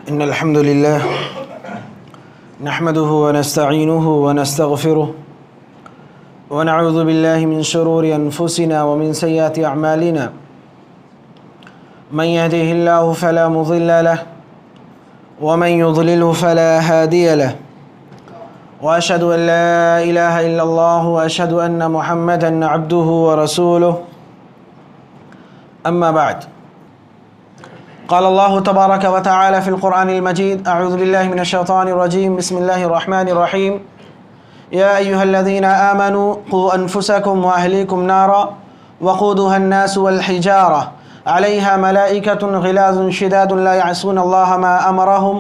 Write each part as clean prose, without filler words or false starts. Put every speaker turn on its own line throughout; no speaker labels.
إن الحمد لله نحمده ونستعينه ونستغفره ونعوذ بالله من شرور أنفسنا ومن سيئات أعمالنا من يهده الله فلا مضل له ومن يضلله فلا هادي له وأشهد أن لا إله إلا الله وأشهد أن محمدا عبده ورسوله أما بعد قال الله تبارك وتعالى في القرآن المجيد أعوذ بالله من الشيطان الرجيم بسم الله الرحمن الرحيم يا أيها الذين آمنوا قوا أنفسكم وأهليكم نارا وقودها الناس والحجارة عليها ملائكة غلاظ شداد لا يعصون الله ما أمرهم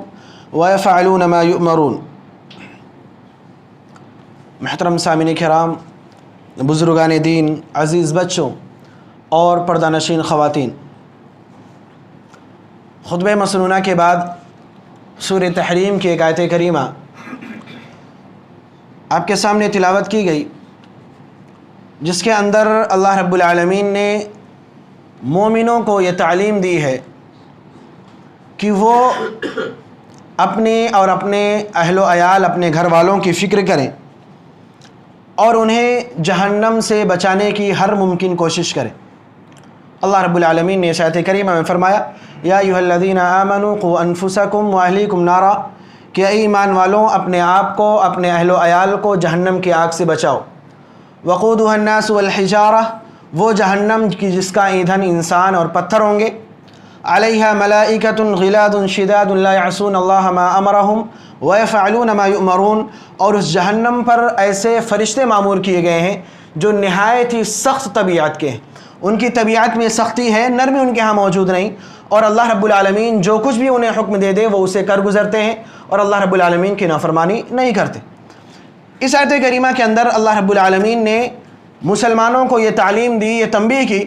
ويفعلون ما يؤمرون. محترم سامعین کرام، بزرگان دین، عزیز بچوں اور پردہ نشین خواتین، خطبہ مسنونہ کے بعد سورہ تحریم کی ایک آیت کریمہ آپ کے سامنے تلاوت کی گئی، جس کے اندر اللہ رب العالمین نے مومنوں کو یہ تعلیم دی ہے کہ وہ اپنے اور اپنے اہل و عیال، اپنے گھر والوں کی فکر کریں اور انہیں جہنم سے بچانے کی ہر ممکن کوشش کریں۔ اللہ رب العالمین نے اس آیت کریمہ میں فرمایا یا ایھا الذین آمنوا قوا انفسکم واہلیکم نارا، کہ اے ایمان والوں اپنے آپ کو، اپنے اہل و عیال کو جہنم کی آگ سے بچاؤ۔ وقودها الناس والحجارہ، وہ جہنم کی جس کا ایندھن انسان اور پتھر ہوں گے۔ علیہا ملائکۃ غلاظ شداد لا یعصون اللہ ما امرہم ویفعلون ما یؤمرون، اور اس جہنم پر ایسے فرشتے معمور کیے گئے ہیں جو نہایت ہی سخت طبیعت کے ہیں، ان کی طبیعت میں سختی ہے، نرمی ان کے ہاں موجود نہیں، اور اللہ رب العالمین جو کچھ بھی انہیں حکم دے دے وہ اسے کر گزرتے ہیں اور اللہ رب العالمین کی نافرمانی نہیں کرتے۔ اس آیت کریمہ کے اندر اللہ رب العالمین نے مسلمانوں کو یہ تعلیم دی، یہ تنبیہ کی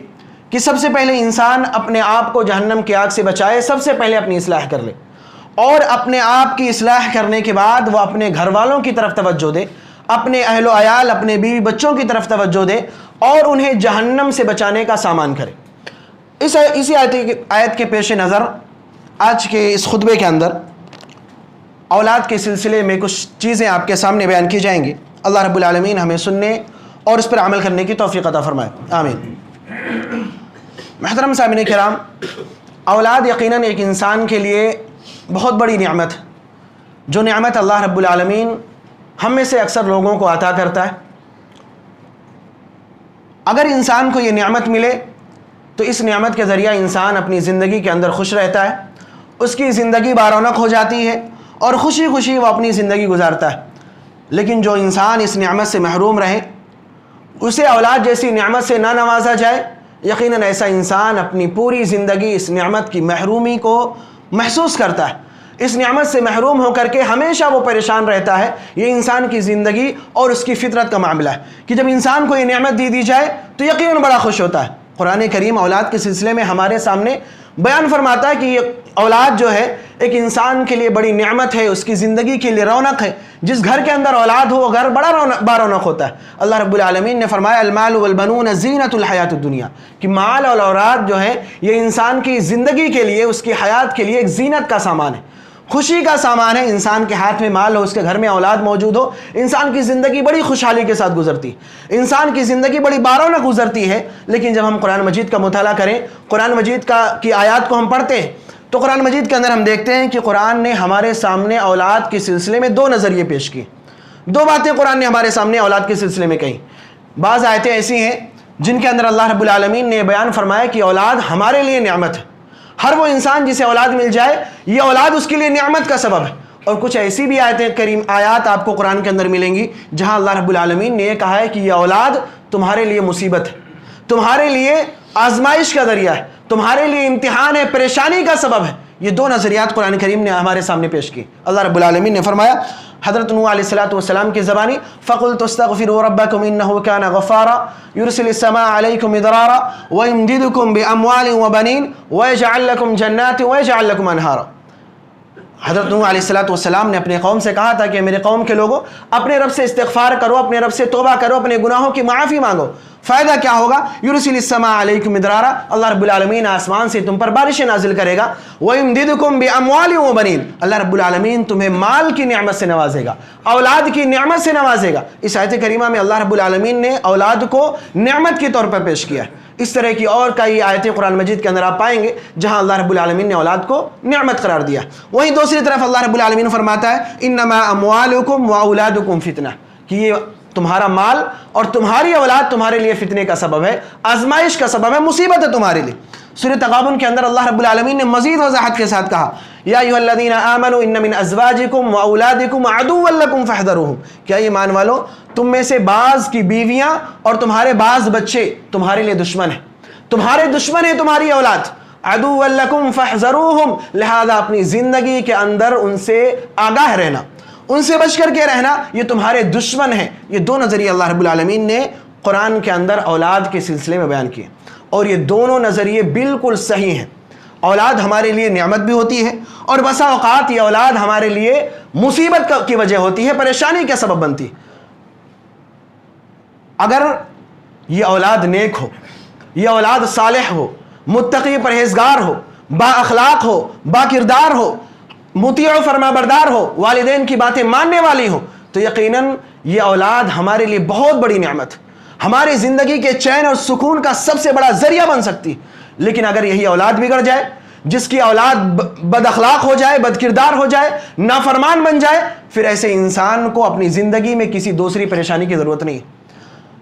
کہ سب سے پہلے انسان اپنے آپ کو جہنم کی آگ سے بچائے، سب سے پہلے اپنی اصلاح کر لے، اور اپنے آپ کی اصلاح کرنے کے بعد وہ اپنے گھر والوں کی طرف توجہ دے، اپنے اہل و عیال، اپنے بیوی بچوں کی طرف توجہ دے اور انہیں جہنم سے بچانے کا سامان کرے۔ اسی آیت کے پیش نظر آج کے اس خطبے کے اندر اولاد کے سلسلے میں کچھ چیزیں آپ کے سامنے بیان کی جائیں گی۔ اللہ رب العالمین ہمیں سننے اور اس پر عمل کرنے کی توفیق عطا فرمائے، آمین۔ محترم سامعین کرام، اولاد یقیناً ایک انسان کے لیے بہت بڑی نعمت ہے، جو نعمت اللہ رب العالمین ہم میں سے اکثر لوگوں کو عطا کرتا ہے۔ اگر انسان کو یہ نعمت ملے تو اس نعمت کے ذریعہ انسان اپنی زندگی کے اندر خوش رہتا ہے، اس کی زندگی بارونق ہو جاتی ہے اور خوشی خوشی وہ اپنی زندگی گزارتا ہے۔ لیکن جو انسان اس نعمت سے محروم رہے، اسے اولاد جیسی نعمت سے نہ نوازا جائے، یقیناً ایسا انسان اپنی پوری زندگی اس نعمت کی محرومی کو محسوس کرتا ہے، اس نعمت سے محروم ہو کر کے ہمیشہ وہ پریشان رہتا ہے۔ یہ انسان کی زندگی اور اس کی فطرت کا معاملہ ہے کہ جب انسان کو یہ نعمت دی جائے تو یقیناً بڑا خوش ہوتا ہے۔ قرآن کریم اولاد کے سلسلے میں ہمارے سامنے بیان فرماتا ہے کہ یہ اولاد جو ہے ایک انسان کے لیے بڑی نعمت ہے، اس کی زندگی کے لیے رونق ہے۔ جس گھر کے اندر اولاد ہو وہ گھر بڑا بارونق ہوتا ہے۔ اللہ رب العالمین نے فرمایا المال والبنون زینت الحیات الدنیا، کہ مال اور اولاد جو ہے یہ انسان کی زندگی کے لیے، اس کی حیات کے لیے ایک زینت کا سامان ہے، خوشی کا سامان ہے۔ انسان کے ہاتھ میں مال ہو، اس کے گھر میں اولاد موجود ہو، انسان کی زندگی بڑی خوشحالی کے ساتھ گزرتی ہے، انسان کی زندگی بڑی بارونق گزرتی ہے۔ لیکن جب ہم قرآن مجید کا مطالعہ کریں، قرآن مجید کی آیات کو ہم پڑھتے ہیں تو قرآن مجید کے اندر ہم دیکھتے ہیں کہ قرآن نے ہمارے سامنے اولاد کے سلسلے میں دو نظریے پیش کیے، دو باتیں قرآن نے ہمارے سامنے اولاد کے سلسلے میں کہیں۔ بعض آیتیں ایسی ہیں جن کے اندر اللہ رب العالمین نے بیان فرمایا کہ اولاد ہمارے لیے نعمت ہے، ہر وہ انسان جسے اولاد مل جائے یہ اولاد اس کے لیے نعمت کا سبب ہے۔ اور کچھ ایسی بھی آیات آپ کو قرآن کے اندر ملیں گی جہاں اللہ رب العالمین نے یہ کہا ہے کہ یہ اولاد تمہارے لیے مصیبت ہے، تمہارے لیے آزمائش کا ذریعہ ہے، تمہارے لیے امتحان ہے، پریشانی کا سبب ہے۔ یہ دو نظریات قرآن کریم نے ہمارے سامنے پیش کی۔ اللہ رب العالمین نے فرمایا حضرت نوح علیہ السلام کی زبانی فَقُلْتُ اسْتَغْفِرُوا رَبَّكُمْ إِنَّهُ كَانَ غَفَّارًا يُرْسِلِ السَّمَاءَ عَلَيْكُمْ مِدْرَارًا وَيُمْدِدْكُمْ بِأَمْوَالٍ وَبَنِينَ وَيَجْعَلْ لَكُمْ جَنَّاتٍ وَيَجْعَلْ لَكُمْ أَنْهَارًا۔ حضرت نوح علیہ السلام نے اپنے قوم سے کہا تھا کہ میرے قوم کے لوگوں اپنے رب سے استغفار کرو، اپنے رب سے توبہ کرو، اپنے گناہوں کی معافی مانگو، فائدہ کیا ہوگا؟ یرسل السماء علیکم مدرارا، اللہ رب العالمین آسمان سے تم پر بارشیں نازل کرے گا، وَيُمْدِدُكُمْ بِأَمْوَالٍ وَبَنِينَ، اللہ رب العالمین تمہیں مال کی نعمت سے نوازے گا، اولاد کی نعمت سے نوازے گا۔ اس آیت کریمہ میں اللہ رب العالمین نے اولاد کو نعمت کے طور پر پیش کیا ہے۔ اس طرح کی اور کئی آیتیں قرآن مجید کے اندر آپ پائیں گے جہاں اللہ رب العالمین نے اولاد کو نعمت قرار دیا۔ وہیں دوسری طرف اللہ رب العالمین فرماتا ہے انما اموالکم واولادکم فتنہ، کہ یہ تمہارا مال اور تمہاری اولاد تمہارے لیے فتنے کا سبب ہے، آزمائش کا سبب ہے، مصیبت ہے تمہارے لیے۔ سورہ تغابن کے اندر اللہ رب العالمین نے مزید وضاحت کے ساتھ کہا یا ایھا الذین آمنوا ان من ازواجکم واولادکم عدوا لکم فاحذروہم، کیا ایمان والو تم میں سے بعض کی بیویاں اور تمہارے بعض بچے تمہارے لیے دشمن ہیں، تمہارے دشمن ہیں تمہاری اولاد، عدوا لکم فاحذروہم، لہذا اپنی زندگی کے اندر ان سے آگاہ رہنا، ان سے بچ کر کے رہنا، یہ تمہارے دشمن ہیں۔ یہ دو نظریے اللہ رب العالمین نے قرآن کے اندر اولاد کے سلسلے میں بیان کیے، اور یہ دونوں نظریے بالکل صحیح ہیں۔ اولاد ہمارے لیے نعمت بھی ہوتی ہے، اور بسا اوقات یہ اولاد ہمارے لیے مصیبت کی وجہ ہوتی ہے، پریشانی کا سبب بنتی ہے۔ اگر یہ اولاد نیک ہو، یہ اولاد صالح ہو، متقی پرہیزگار ہو، با اخلاق ہو، با کردار ہو، مطیع و فرما بردار ہو، والدین کی باتیں ماننے والی ہو، تو یقیناً یہ اولاد ہمارے لیے بہت بڑی نعمت، ہماری زندگی کے چین اور سکون کا سب سے بڑا ذریعہ بن سکتی۔ لیکن اگر یہی اولاد بگڑ جائے، جس کی اولاد بد اخلاق ہو جائے، بد کردار ہو جائے، نافرمان بن جائے، پھر ایسے انسان کو اپنی زندگی میں کسی دوسری پریشانی کی ضرورت نہیں،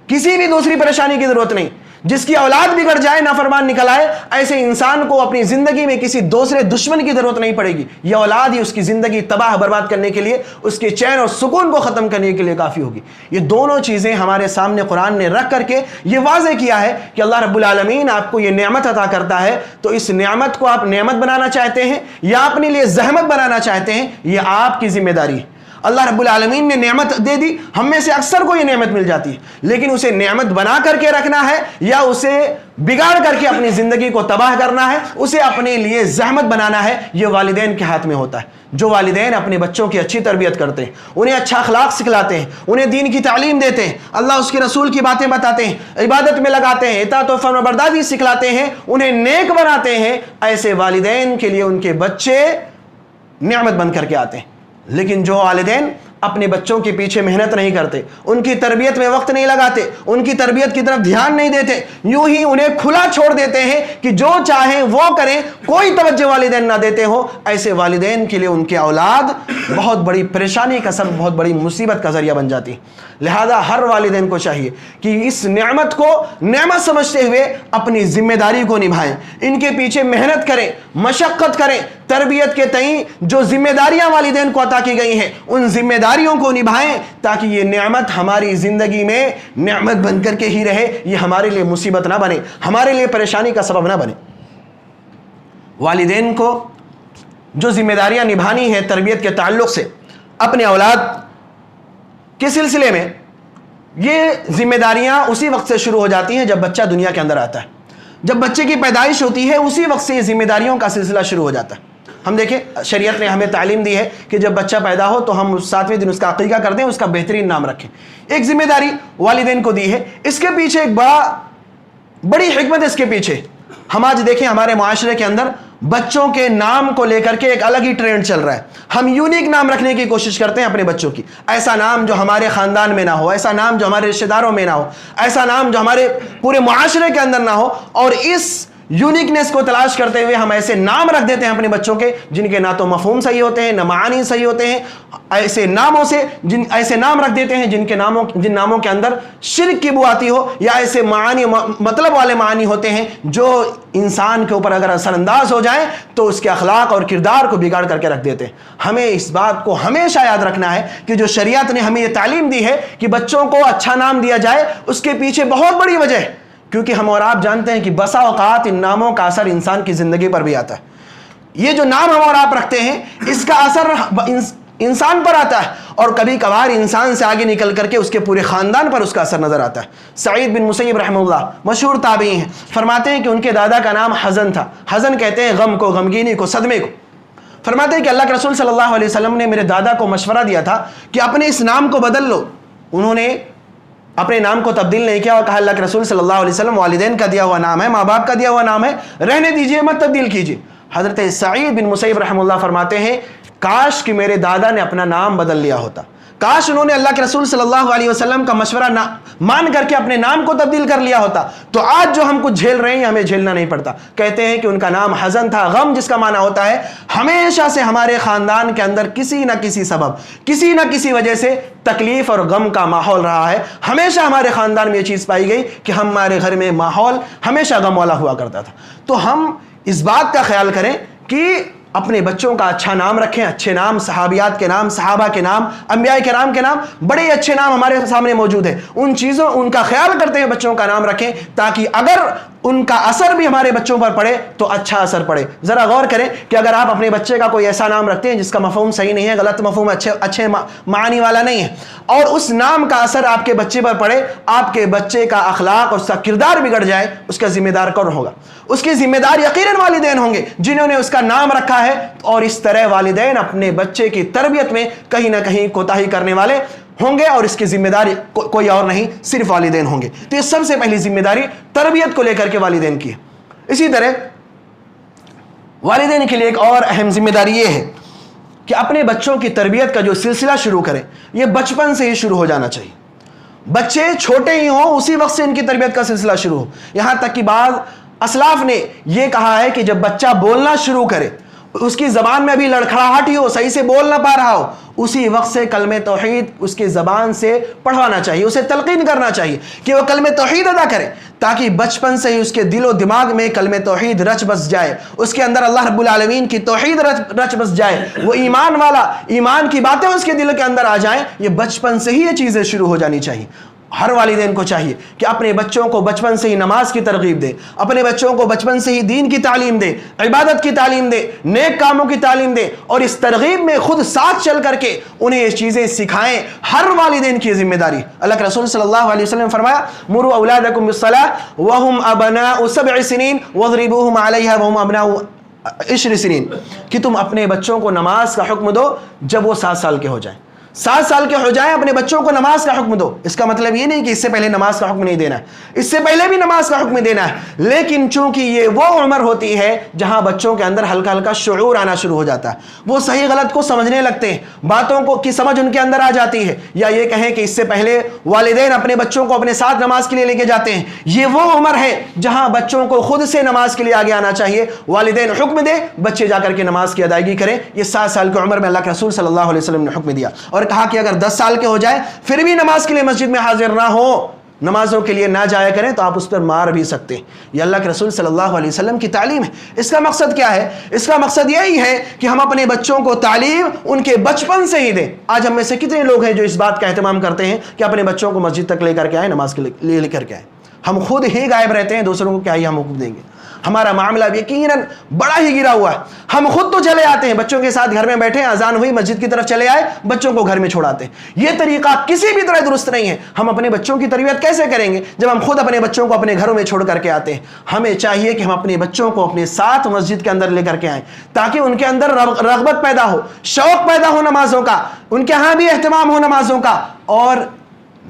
کسی بھی دوسری پریشانی کی ضرورت نہیں۔ جس کی اولاد بگڑ جائے، نافرمان نکل آئے، ایسے انسان کو اپنی زندگی میں کسی دوسرے دشمن کی ضرورت نہیں پڑے گی۔ یہ اولاد ہی اس کی زندگی تباہ برباد کرنے کے لیے، اس کے چین اور سکون کو ختم کرنے کے لیے کافی ہوگی۔ یہ دونوں چیزیں ہمارے سامنے قرآن نے رکھ کر کے یہ واضح کیا ہے کہ اللہ رب العالمین آپ کو یہ نعمت عطا کرتا ہے، تو اس نعمت کو آپ نعمت بنانا چاہتے ہیں یا اپنے لیے زحمت بنانا چاہتے ہیں، یہ آپ کی ذمہ داری ہے۔ اللہ رب العالمین نے نعمت دے دی، ہم میں سے اکثر کو یہ نعمت مل جاتی ہے، لیکن اسے نعمت بنا کر کے رکھنا ہے یا اسے بگاڑ کر کے اپنی زندگی کو تباہ کرنا ہے، اسے اپنے لیے زحمت بنانا ہے، یہ والدین کے ہاتھ میں ہوتا ہے۔ جو والدین اپنے بچوں کی اچھی تربیت کرتے ہیں، انہیں اچھا اخلاق سکھلاتے ہیں، انہیں دین کی تعلیم دیتے ہیں، اللہ اس کے رسول کی باتیں بتاتے ہیں، عبادت میں لگاتے ہیں، اطاعت و فرمانبرداری سکھلاتے ہیں، انہیں نیک بناتے ہیں، ایسے والدین کے لیے ان کے بچے نعمت بن کر کے آتے ہیں۔ لیکن جو والدین اپنے بچوں کے پیچھے محنت نہیں کرتے، ان کی تربیت میں وقت نہیں لگاتے، ان کی تربیت کی طرف دھیان نہیں دیتے، یوں ہی انہیں کھلا چھوڑ دیتے ہیں کہ جو چاہیں وہ کریں، کوئی توجہ والدین نہ دیتے ہو، ایسے والدین کے لیے ان کے اولاد بہت بڑی پریشانی کا سبب، بہت بڑی مصیبت کا ذریعہ بن جاتی۔ لہذا ہر والدین کو چاہیے کہ اس نعمت کو نعمت سمجھتے ہوئے اپنی ذمہ داری کو نبھائیں، ان کے پیچھے محنت کریں، مشقت کریں، تربیت کے تئیں جو ذمہ داریاں والدین کو عطا کی گئی ہیں ان ذمہ داریوں کو نبھائیں، تاکہ یہ نعمت ہماری زندگی میں نعمت بن کر کے ہی رہے، یہ ہمارے لیے مصیبت نہ بنے، ہمارے لیے پریشانی کا سبب نہ بنے۔ والدین کو جو ذمہ داریاں نبھانی ہیں تربیت کے تعلق سے اپنے اولاد کے سلسلے میں، یہ ذمہ داریاں اسی وقت سے شروع ہو جاتی ہیں جب بچہ دنیا کے اندر آتا ہے۔ جب بچے کی پیدائش ہوتی ہے اسی وقت سے یہ ذمہ داریوں کا سلسلہ شروع ہو جاتا ہے۔ ہم دیکھیں شریعت نے ہمیں تعلیم دی ہے کہ جب بچہ پیدا ہو تو ہم 7ویں دن اس کا عقیقہ کرتے ہیں، اس کا بہترین نام رکھیں۔ ایک ذمہ داری والدین کو دی ہے، اس کے پیچھے ایک بڑی حکمت ہے اس کے پیچھے۔ ہم آج دیکھیں ہمارے معاشرے کے اندر بچوں کے نام کو لے کر کے ایک الگ ہی ٹرینڈ چل رہا ہے۔ ہم یونیک نام رکھنے کی کوشش کرتے ہیں اپنے بچوں کی، ایسا نام جو ہمارے خاندان میں نہ ہو، ایسا نام جو ہمارے رشتہ داروں میں نہ ہو، ایسا نام جو ہمارے پورے معاشرے کے اندر نہ ہو، اور اس یونیکنیس کو تلاش کرتے ہوئے ہم ایسے نام رکھ دیتے ہیں اپنے بچوں کے جن کے نہ تو مفہوم صحیح ہوتے ہیں، نہ معانی صحیح ہوتے ہیں۔ ایسے نام رکھ دیتے ہیں جن ناموں کے اندر شرک کی بو آتی ہو، یا ایسے معانی مطلب والے معانی ہوتے ہیں جو انسان کے اوپر اگر اثر انداز ہو جائیں تو اس کے اخلاق اور کردار کو بگاڑ کر کے رکھ دیتے ہیں۔ ہمیں اس بات کو ہمیشہ یاد رکھنا ہے کہ جو شریعت نے ہمیں یہ تعلیم دی ہے کہ بچوں کو اچھا نام دیا جائے، اس کے پیچھے بہت بڑی وجہ ہے، کیونکہ ہم اور آپ جانتے ہیں کہ بسا اوقات ان ناموں کا اثر انسان کی زندگی پر بھی آتا ہے۔ یہ جو نام ہم اور آپ رکھتے ہیں اس کا اثر انسان پر آتا ہے، اور کبھی کبھار انسان سے آگے نکل کر کے اس کے پورے خاندان پر اس کا اثر نظر آتا ہے۔ سعید بن مسیب رحمہ اللہ مشہور تابعی ہیں، فرماتے ہیں کہ ان کے دادا کا نام حزن تھا۔ حزن کہتے ہیں غم کو، غمگینی کو، صدمے کو۔ فرماتے ہیں کہ اللہ کے رسول صلی اللہ علیہ وسلم نے میرے دادا کو مشورہ دیا تھا کہ اپنے اس نام کو بدل لو۔ انہوں نے اپنے نام کو تبدیل نہیں کیا اور کہا اللہ کے رسول صلی اللہ علیہ وسلم والدین کا دیا ہوا نام ہے، ماں باپ کا دیا ہوا نام ہے، رہنے دیجئے، مت تبدیل کیجئے۔ حضرت سعید بن مسیب رحمہ اللہ فرماتے ہیں کاش کہ میرے دادا نے اپنا نام بدل لیا ہوتا، کاش انہوں نے اللہ کے رسول صلی اللہ علیہ وسلم کا مشورہ مان کر کے اپنے نام کو تبدیل کر لیا ہوتا تو آج جو ہم کچھ جھیل رہے ہیں ہمیں جھیلنا نہیں پڑتا۔ کہتے ہیں کہ ان کا نام حزن تھا، غم جس کا معنی ہوتا ہے ہمیشہ سے ہمارے خاندان کے اندر کسی نہ کسی سبب، کسی نہ کسی وجہ سے تکلیف اور غم کا ماحول رہا ہے۔ ہمیشہ ہمارے خاندان میں یہ چیز پائی گئی کہ ہمارے گھر میں ماحول ہمیشہ غم والا ہوا کرتا تھا۔ تو ہم اس بات کا خیال کریں کہ اپنے بچوں کا اچھا نام رکھیں، اچھے نام، صحابیات کے نام، صحابہ کے نام، انبیاء کرام کے نام، بڑے اچھے نام ہمارے سامنے موجود ہیں، ان کا خیال کرتے ہیں بچوں کا نام رکھیں تاکہ اگر ان کا اثر بھی ہمارے بچوں پر پڑے تو اچھا اثر پڑے۔ ذرا غور کریں کہ اگر آپ اپنے بچے کا کوئی ایسا نام رکھتے ہیں جس کا مفہوم صحیح نہیں ہے، غلط مفہوم، اچھے معنی والا نہیں ہے، اور اس نام کا اثر آپ کے بچے پر پڑے، آپ کے بچے کا اخلاق اور اس کا کردار بگڑ جائے، اس کا ذمہ دار کون ہوگا؟ اس کے ذمہ دار یقیناً والدین ہوں گے جنہوں نے اس کا نام رکھا ہے، اور اس طرح والدین اپنے بچے کی تربیت میں کہیں نہ کہیں کوتاہی کرنے والے ہوں گے، اور اس کی ذمہ داری کوئی اور نہیں، صرف والدین ہوں گے۔ تو یہ سب سے پہلی ذمہ داری تربیت کو لے کر کے والدین کی ہے۔ اسی طرح والدین کے لیے ایک اور اہم ذمہ داری یہ ہے کہ اپنے بچوں کی تربیت کا جو سلسلہ شروع کریں یہ بچپن سے ہی شروع ہو جانا چاہیے۔ بچے چھوٹے ہی ہوں اسی وقت سے ان کی تربیت کا سلسلہ شروع ہو۔ یہاں تک کہ بعض اسلاف نے یہ کہا ہے کہ جب بچہ بولنا شروع کرے، اس کی زبان میں ابھی لڑکھڑاہٹ ہی ہو، صحیح سے بول نہ پا رہا ہو، اسی وقت سے کلمہ توحید اس کی زبان سے پڑھوانا چاہیے، اسے تلقین کرنا چاہیے کہ وہ کلمہ توحید ادا کرے، تاکہ بچپن سے ہی اس کے دل و دماغ میں کلمہ توحید رچ بس جائے، اس کے اندر اللہ رب العالمین کی توحید رچ بس جائے، وہ ایمان والا، ایمان کی باتیں اس کے دل کے اندر آ جائیں۔ یہ بچپن سے ہی یہ چیزیں شروع ہو جانی چاہیے۔ ہر والدین کو چاہیے کہ اپنے بچوں کو بچپن سے ہی نماز کی ترغیب دے، اپنے بچوں کو بچپن سے ہی دین کی تعلیم دے، عبادت کی تعلیم دے، نیک کاموں کی تعلیم دے، اور اس ترغیب میں خود ساتھ چل کر کے انہیں یہ چیزیں سکھائیں۔ ہر والدین کی ذمہ داری۔ اللہ کے رسول صلی اللہ علیہ وسلم نے فرمایا مروا اولادکم بالصلاۃ وهم ابناء 7 سنین واضربوهم علیہا وهم ابناء 10 سنین، کہ تم اپنے بچوں کو نماز کا حکم دو جب وہ 7 سال کے ہو جائیں۔ 7 سال کے ہو جائیں اپنے بچوں کو نماز کا حکم دو۔ اس کا مطلب یہ نہیں کہ اس سے پہلے نماز کا حکم نہیں دینا ہے، اس سے پہلے بھی نماز کا حکم دینا ہے، لیکن چونکہ یہ وہ عمر ہوتی ہے جہاں بچوں کے اندر ہلکا ہلکا شعور آنا شروع ہو جاتا ہے، وہ صحیح غلط کو سمجھنے لگتے ہیں، باتوں کو کی سمجھ ان کے اندر آ جاتی ہے، یا یہ کہیں کہ اس سے پہلے والدین اپنے بچوں کو اپنے ساتھ نماز کے لیے لے کے جاتے ہیں۔ یہ وہ عمر ہے جہاں بچوں کو خود سے نماز کے لیے آگے آنا چاہیے، والدین حکم دے، بچے جا کر کے نماز کی ادائیگی کریں۔ یہ 7 سال کی عمر میں اللہ کے رسول صلی اللہ علیہ وسلم نے حکم دیا، اور کہا کہ اگر 10 سال کے ہو جائے پھر بھی نماز کے لیے مسجد میں حاضر نہ ہو، نمازوں کے لیے نہ جایا کریں، تو آپ اس پر مار بھی سکتے ہیں۔ یہ اللہ کے رسول صلی اللہ علیہ وسلم کی تعلیم ہے۔ اس کا مقصد کیا ہے؟ اس کا مقصد یہی ہے کہ ہم اپنے بچوں کو تعلیم ان کے بچپن سے ہی دیں۔ آج ہم میں سے کتنے لوگ ہیں جو اس بات کا اہتمام کرتے ہیں کہ اپنے بچوں کو مسجد تک لے کر کے آئیں، نماز کے لیے لے کر کے آئیں؟ ہم خود ہی غائب رہتے ہیں، دوسروں کو کیا ہی ہم حکم دیں گے؟ ہمارا معاملہ یقیناً بڑا ہی گرا ہوا ہے۔ ہم خود تو چلے آتے ہیں، بچوں کے ساتھ گھر میں بیٹھے، اذان ہوئی مسجد کی طرف چلے آئے، بچوں کو گھر میں چھوڑاتے ہیں۔ یہ طریقہ کسی بھی طرح درست نہیں ہے۔ ہم اپنے بچوں کی تربیت کیسے کریں گے جب ہم خود اپنے بچوں کو اپنے گھروں میں چھوڑ کر کے آتے ہیں؟ ہمیں چاہیے کہ ہم اپنے بچوں کو اپنے ساتھ مسجد کے اندر لے کر کے آئیں، تاکہ ان کے اندر رغبت پیدا ہو، شوق پیدا ہو نمازوں کا، ان کے ہاں بھی اہتمام ہو نمازوں کا۔ اور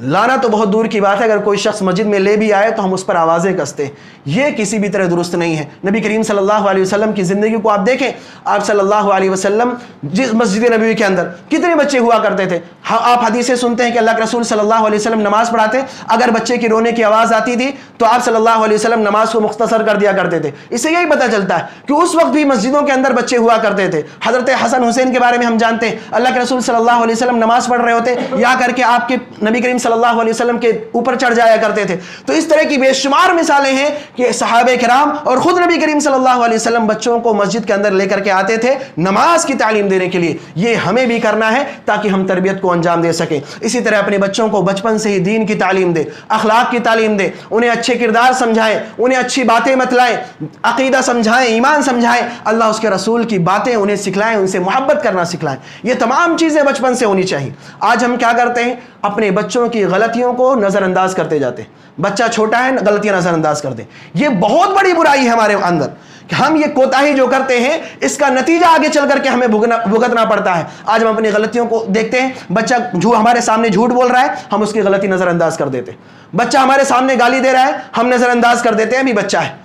لانا تو بہت دور کی بات ہے، اگر کوئی شخص مسجد میں لے بھی آئے تو ہم اس پر آوازیں کستے ہیں، یہ کسی بھی طرح درست نہیں ہے۔ نبی کریم صلی اللہ علیہ وسلم کی زندگی کو آپ دیکھیں، آپ صلی اللہ علیہ وسلم جس مسجد نبوی کے اندر کتنے بچے ہوا کرتے تھے۔ آپ حدیثیں سنتے ہیں کہ اللہ کے رسول صلی اللہ علیہ وسلم نماز پڑھاتے، اگر بچے کی رونے کی آواز آتی تھی تو آپ صلی اللہ علیہ وسلم نماز کو مختصر کر دیا کرتے تھے۔ اس سے یہی پتہ چلتا ہے کہ اس وقت بھی مسجدوں کے اندر بچے ہوا کرتے تھے۔ حضرت حسن حسین کے بارے میں ہم جانتے ہیں، اللہ کے رسول صلی اللہ علیہ وسلم نماز پڑھ رہے ہوتے یا کر کے آپ کے نبی کریم صلی اللہ علیہ وسلم کے اوپر چڑھ جایا کرتے تھے۔ تو اس طرح کی بے شمار مثالیں ہیں کہ صحابہ کرام اور خود نبی کریم صلی اللہ علیہ وسلم بچوں کو مسجد کے اندر لے کر کے آتے تھے نماز کی تعلیم دینے کے لیے۔ یہ ہمیں بھی کرنا ہے تاکہ ہم تربیت کو انجام دے سکیں۔ اسی طرح اپنے بچوں کو بچپن سے ہی دین کی تعلیم دے، اخلاق کی تعلیم دے، انہیں اچھے کردار سمجھائیں، انہیں اچھی باتیں بتلائیں، عقیدہ سمجھائیں، ایمان سمجھائیں، اللہ اس کے رسول کی باتیں انہیں سکھلائیں، ان سے محبت کرنا سکھلائیں۔ یہ تمام چیزیں بچپن سے ہونی چاہیے۔ آج ہم کیا کرتے ہیں؟ اپنے بچوں کی غلطیوں کو نظر انداز کرتے جاتے ہیں. بچہ چھوٹا ہے, غلطیاں نظر انداز کرتے ہیں. یہ بہت بڑی برائی ہے ہمارے اندر کہ ہم یہ کوتاہی جو کرتے ہیں اس کا نتیجہ آگے چل کر کے ہمیں بھگتنا پڑتا ہے. آج ہم اپنی غلطیوں کو دیکھتے ہیں, بچہ ہمارے سامنے جھوٹ بول رہا ہے, ہم اس کی غلطی نظر انداز کر دیتے ہیں. بچہ ہمارے سامنے گالی دے رہا ہے, ہم نظر انداز کر دیتے ہیں ابھی بچہ ہے.